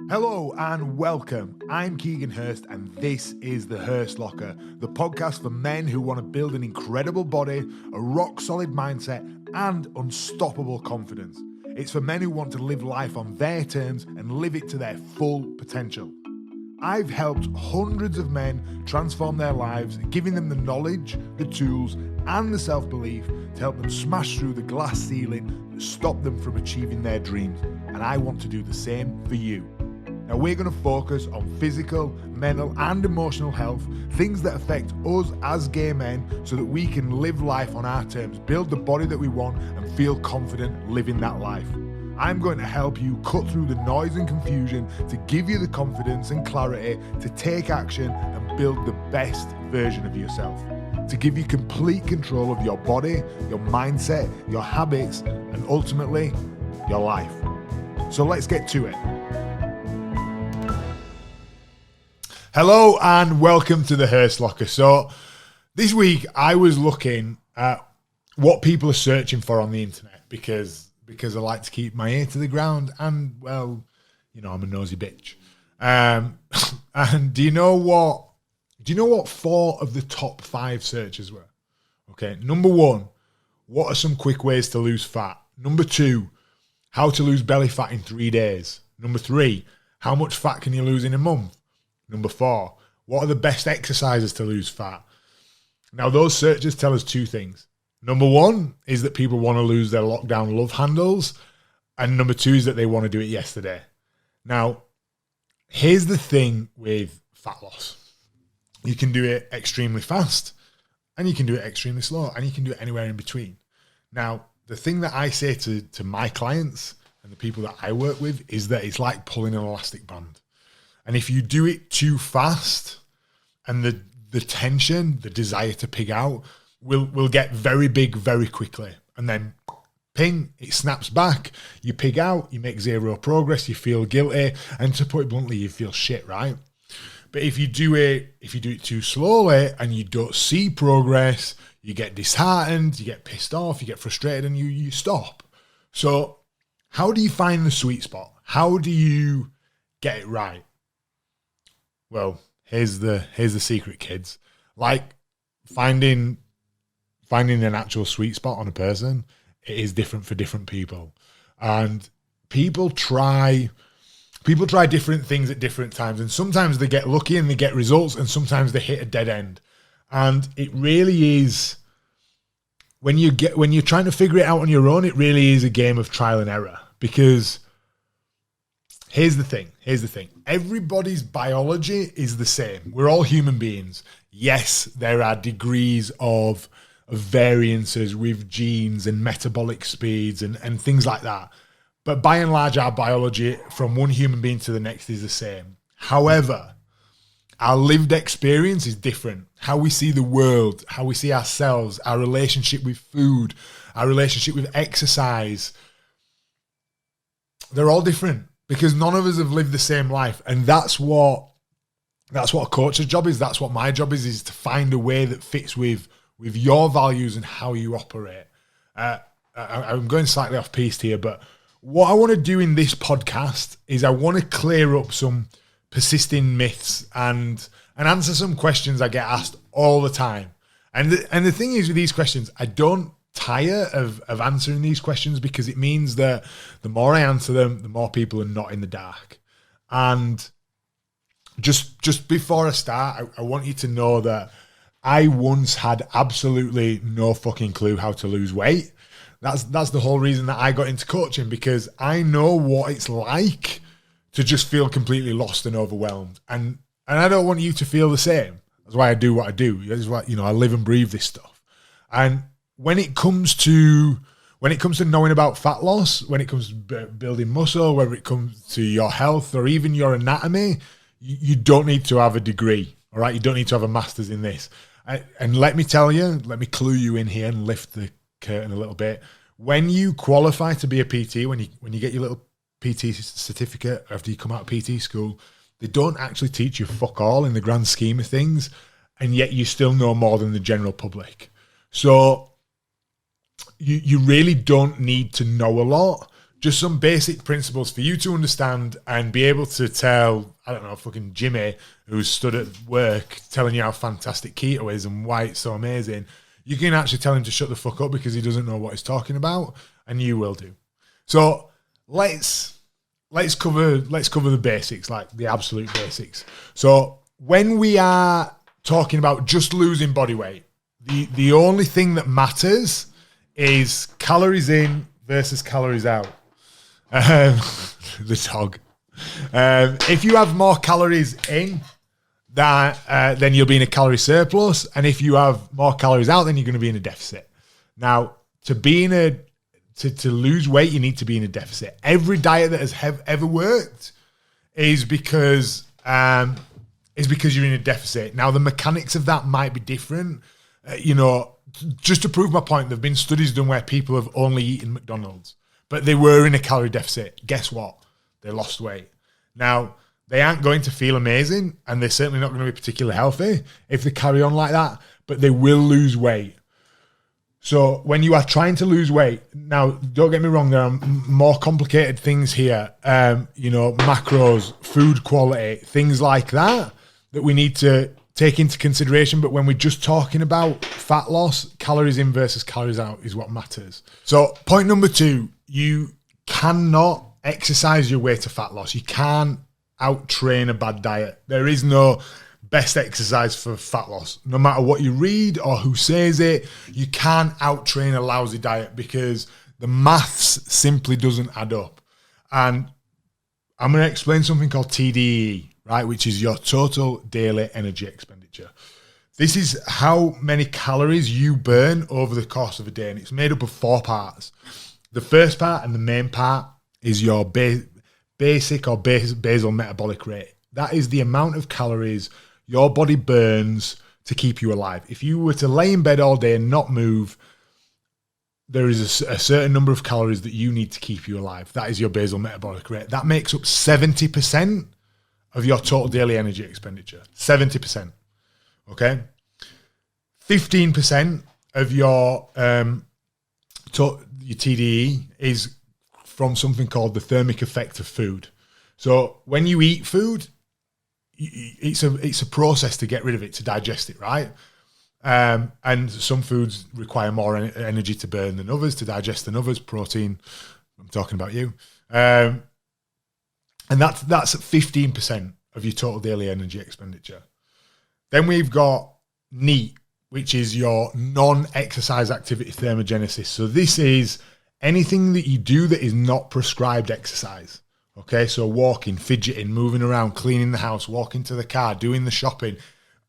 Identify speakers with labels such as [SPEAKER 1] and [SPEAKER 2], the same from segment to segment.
[SPEAKER 1] Hello and welcome. I'm Keegan Hirst and this is the Hirst Locker, the podcast for men who want to build an incredible body, a rock-solid mindset and unstoppable confidence. It's for men who want to live life on their terms and live it to their full potential. I've helped hundreds of men transform their lives, giving them the knowledge, the tools and the self-belief to help them smash through the glass ceiling that stopped them from achieving their dreams. And I want to do the same for you. Now we're going to focus on physical, mental and emotional health, things that affect us as gay men so that we can live life on our terms, build the body that we want and feel confident living that life. I'm going to help you cut through the noise and confusion to give you the confidence and clarity to take action and build the best version of yourself, to give you complete control of your body, your mindset, your habits and ultimately your life. So let's get to it. Hello and welcome to the Hirst Locker. So this week I was looking at what people are searching for on the internet because I like to keep my ear to the ground and, well, you know, I'm a nosy bitch. And do you know what 4 of the top 5 searches were? Okay, number 1, what are some quick ways to lose fat? Number 2, how to lose belly fat in 3 days. Number 3, how much fat can you lose in a month? Number 4, what are the best exercises to lose fat? Now, those searches tell us 2 things. Number 1 is that people want to lose their lockdown love handles. And number 2 is that they want to do it yesterday. Now, here's the thing with fat loss. You can do it extremely fast and you can do it extremely slow and you can do it anywhere in between. Now, the thing that I say to my clients and the people that I work with is that it's like pulling an elastic band. And if you do it too fast and the tension, the desire to pig out will get very big very quickly. And then ping, it snaps back, you pig out, you make 0 progress, you feel guilty. And to put it bluntly, you feel shit, right? But if you do it too slowly and you don't see progress, you get disheartened, you get pissed off, you get frustrated and you stop. So how do you find the sweet spot? How do you get it right? Well, here's the secret, kids. Like finding an actual sweet spot on a person, it is different for different people. And people try different things at different times. And sometimes they get lucky and they get results and sometimes they hit a dead end. And it really is, when you're trying to figure it out on your own, it really is a game of trial and error. Because Here's the thing. Everybody's biology is the same. We're all human beings. Yes, there are degrees of variances with genes and metabolic speeds and things like that. But by and large, our biology from one human being to the next is the same. However, our lived experience is different. How we see the world, how we see ourselves, our relationship with food, our relationship with exercise, they're all different. Because none of us have lived the same life. And that's what a coach's job is. That's what my job is to find a way that fits with your values and how you operate. I'm going slightly off piste here, but what I want to do in this podcast is I want to clear up some persisting myths and answer some questions I get asked all the time. And the thing is with these questions, I don't tire of answering these questions because it means that the more I answer them, the more people are not in the dark. And just before I start, I want you to know that I once had absolutely no fucking clue how to lose weight. That's the whole reason that I got into coaching, because I know what it's like to just feel completely lost and overwhelmed. And I don't want you to feel the same. That's why I do what I do. That's why, I live and breathe this stuff. And when it comes to knowing about fat loss, when it comes to building muscle, whether it comes to your health or even your anatomy, you don't need to have a degree, all right? You don't need to have a master's in this. And let me clue you in here and lift the curtain a little bit. When you qualify to be a PT, when you get your little PT certificate after you come out of PT school, they don't actually teach you fuck all in the grand scheme of things, and yet you still know more than the general public. So you really don't need to know a lot just some basic principles for you to understand and be able to tell, I don't know, fucking Jimmy, who's stood at work telling you how fantastic keto is and why it's so amazing. You can actually tell him to shut the fuck up because he doesn't know what he's talking about, and you will do. So let's cover the basics, like the absolute basics. So when we are talking about just losing body weight, the only thing that matters is calories in versus calories out. The dog. If you have more calories in, then you'll be in a calorie surplus, and if you have more calories out, then you're going to be in a deficit. Now, to lose weight, you need to be in a deficit. Every diet that has ever worked is because you're in a deficit. Now, the mechanics of that might be different. Just to prove my point, there have been studies done where people have only eaten McDonald's, but they were in a calorie deficit. Guess what? They lost weight. Now, they aren't going to feel amazing, and they're certainly not going to be particularly healthy if they carry on like that, but they will lose weight. So when you are trying to lose weight, now, don't get me wrong, there are more complicated things here, macros, food quality, things like that we need to take into consideration. But when we're just talking about fat loss, calories in versus calories out is what matters. So point number 2, you cannot exercise your way to fat loss. You can't out-train a bad diet. There is no best exercise for fat loss. No matter what you read or who says it, you can't out-train a lousy diet because the maths simply doesn't add up. And I'm going to explain something called TDE, right, which is your total daily energy expenditure. This is how many calories you burn over the course of a day, and it's made up of 4 parts. The first part and the main part is your basic or basal metabolic rate. That is the amount of calories your body burns to keep you alive. If you were to lay in bed all day and not move, there is a certain number of calories that you need to keep you alive. That is your basal metabolic rate. That makes up 70% of your total daily energy expenditure. 70%. Okay? 15% of your TDE is from something called the thermic effect of food. So when you eat food, it's a process to get rid of it, to digest it, right? And some foods require more energy to burn than others, to digest than others. Protein, I'm talking about you. And that's 15% of your total daily energy expenditure. Then we've got NEAT, which is your non-exercise activity thermogenesis. So this is anything that you do that is not prescribed exercise. Okay, so walking, fidgeting, moving around, cleaning the house, walking to the car, doing the shopping,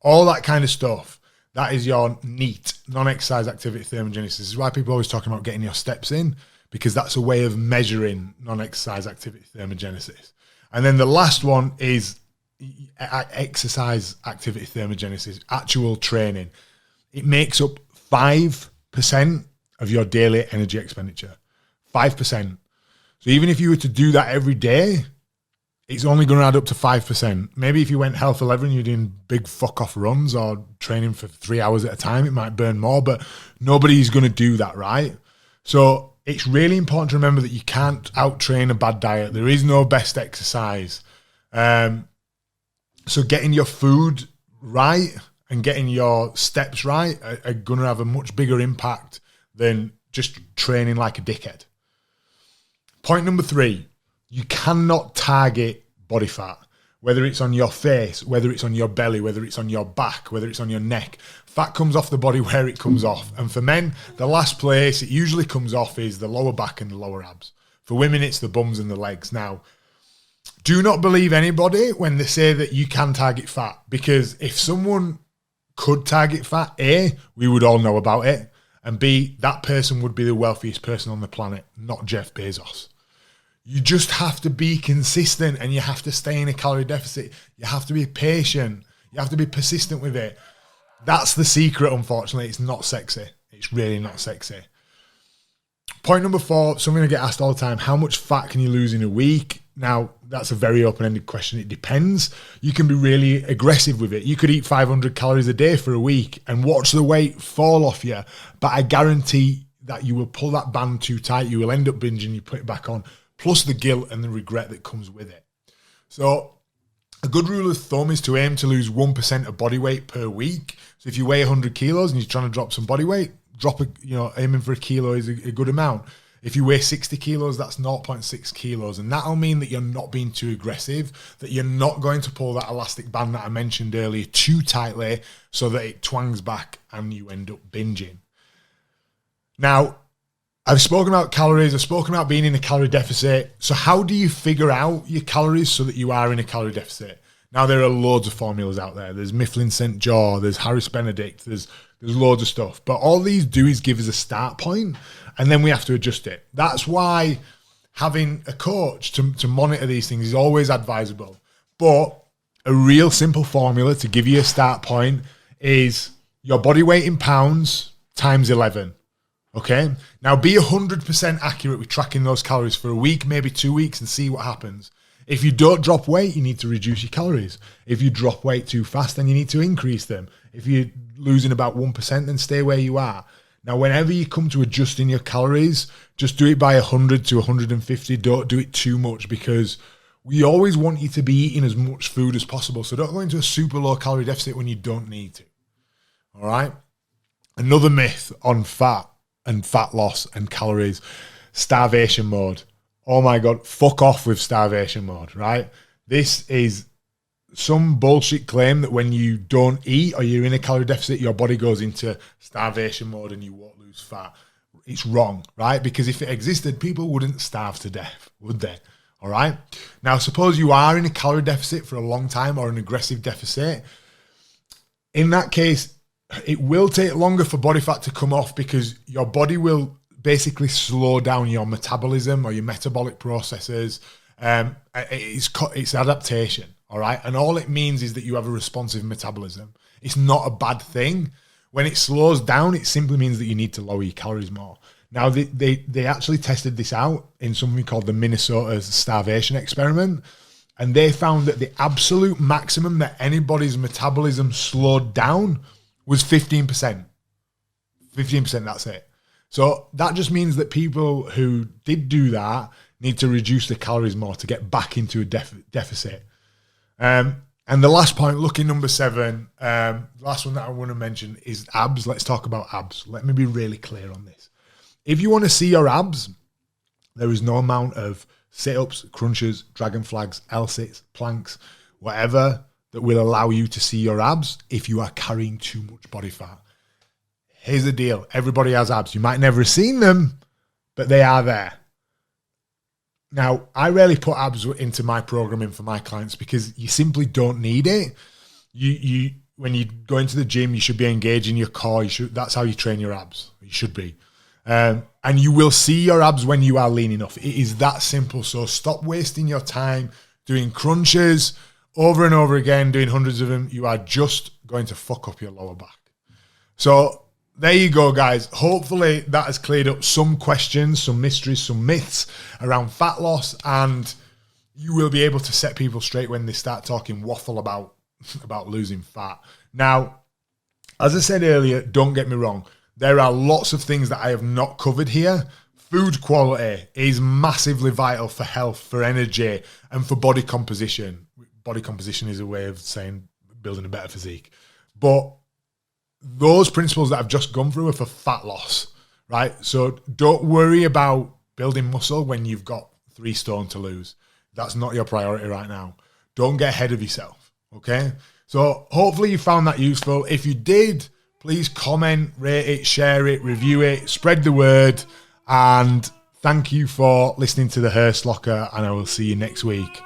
[SPEAKER 1] all that kind of stuff. That is your NEAT, non-exercise activity thermogenesis. This is why people are always talking about getting your steps in, because that's a way of measuring non-exercise activity thermogenesis. And then the last one is exercise activity thermogenesis, actual training. It makes up 5% of your daily energy expenditure. 5%. So even if you were to do that every day, it's only going to add up to 5%. Maybe if you went hell for leather and you're doing big fuck off runs or training for 3 hours at a time, it might burn more, but nobody's going to do that, right? So it's really important to remember that you can't out-train a bad diet. There is no best exercise. So getting your food right and getting your steps right are going to have a much bigger impact than just training like a dickhead. Point number 3, you cannot target body fat, whether it's on your face, whether it's on your belly, whether it's on your back, whether it's on your neck. Fat comes off the body where it comes off. And for men, the last place it usually comes off is the lower back and the lower abs. For women, it's the bums and the legs. Now, do not believe anybody when they say that you can target fat, because if someone could target fat, A, we would all know about it, and B, that person would be the wealthiest person on the planet, not Jeff Bezos. You just have to be consistent, and you have to stay in a calorie deficit. You have to be patient. You have to be persistent with it. That's the secret, unfortunately. It's not sexy. It's really not sexy. Point number 4, something I get asked all the time, how much fat can you lose in a week? Now, that's a very open-ended question. It depends. You can be really aggressive with it. You could eat 500 calories a day for a week and watch the weight fall off you, but I guarantee that you will pull that band too tight. You will end up binging, you put it back on. plus the guilt and the regret that comes with it. So a good rule of thumb is to aim to lose 1% of body weight per week. So if you weigh 100 kilos and you're trying to drop some body weight, aiming for a kilo is a good amount. If you weigh 60 kilos, that's 0.6 kilos. And that'll mean that you're not being too aggressive, that you're not going to pull that elastic band that I mentioned earlier too tightly so that it twangs back and you end up binging. Now, I've spoken about calories. I've spoken about being in a calorie deficit. So how do you figure out your calories so that you are in a calorie deficit? Now, there are loads of formulas out there. There's Mifflin St. John, there's Harris Benedict, there's loads of stuff. But all these do is give us a start point, and then we have to adjust it. That's why having a coach to monitor these things is always advisable. But a real simple formula to give you a start point is your body weight in pounds times 11. Okay? Now, be 100% accurate with tracking those calories for a week, maybe 2 weeks, and see what happens. If you don't drop weight, you need to reduce your calories. If you drop weight too fast, then you need to increase them. If you're losing about 1%, then stay where you are. Now, whenever you come to adjusting your calories, just do it by 100 to 150. Don't do it too much, because we always want you to be eating as much food as possible. So don't go into a super low calorie deficit when you don't need to. All right? Another myth on fat and fat loss and calories, starvation mode. Oh my God, fuck off with starvation mode, right? This is some bullshit claim that when you don't eat or you're in a calorie deficit, your body goes into starvation mode and you won't lose fat. It's wrong, right? Because if it existed, people wouldn't starve to death, would they? All right? Now, suppose you are in a calorie deficit for a long time or an aggressive deficit. In that case, it will take longer for body fat to come off because your body will basically slow down your metabolism or your metabolic processes. It's adaptation, all right? And all it means is that you have a responsive metabolism. It's not a bad thing. When it slows down, it simply means that you need to lower your calories more. Now, they actually tested this out in something called the Minnesota Starvation Experiment, and they found that the absolute maximum that anybody's metabolism slowed down was 15%. 15%, that's it. So that just means that people who did do that need to reduce the calories more to get back into a deficit. And the last point, lucky number 7, last one that I want to mention is abs. Let's talk about abs. Let me be really clear on this. If you want to see your abs, there is no amount of sit-ups, crunches, dragon flags, L-sits, planks, whatever that will allow you to see your abs if you are carrying too much body fat. Here's the deal. Everybody has abs. You might never have seen them, but they are there. Now, I rarely put abs into my programming for my clients because you simply don't need it. You when you go into the gym, you should be engaging your core. That's how you train your abs. You should be. And you will see your abs when you are lean enough. It is that simple. So stop wasting your time doing crunches over and over again, doing hundreds of them. You are just going to fuck up your lower back. So there you go, guys. Hopefully that has cleared up some questions, some mysteries, some myths around fat loss, and you will be able to set people straight when they start talking waffle about losing fat. Now, as I said earlier, don't get me wrong. There are lots of things that I have not covered here. Food quality is massively vital for health, for energy, and for body composition. Body composition is a way of saying building a better physique. But those principles that I've just gone through are for fat loss, right? So don't worry about building muscle when you've got 3 stone to lose. That's not your priority right now. Don't get ahead of yourself, okay? So hopefully you found that useful. If you did, please comment, rate it, share it, review it, spread the word, and thank you for listening to the Hirst Locker, and I will see you next week.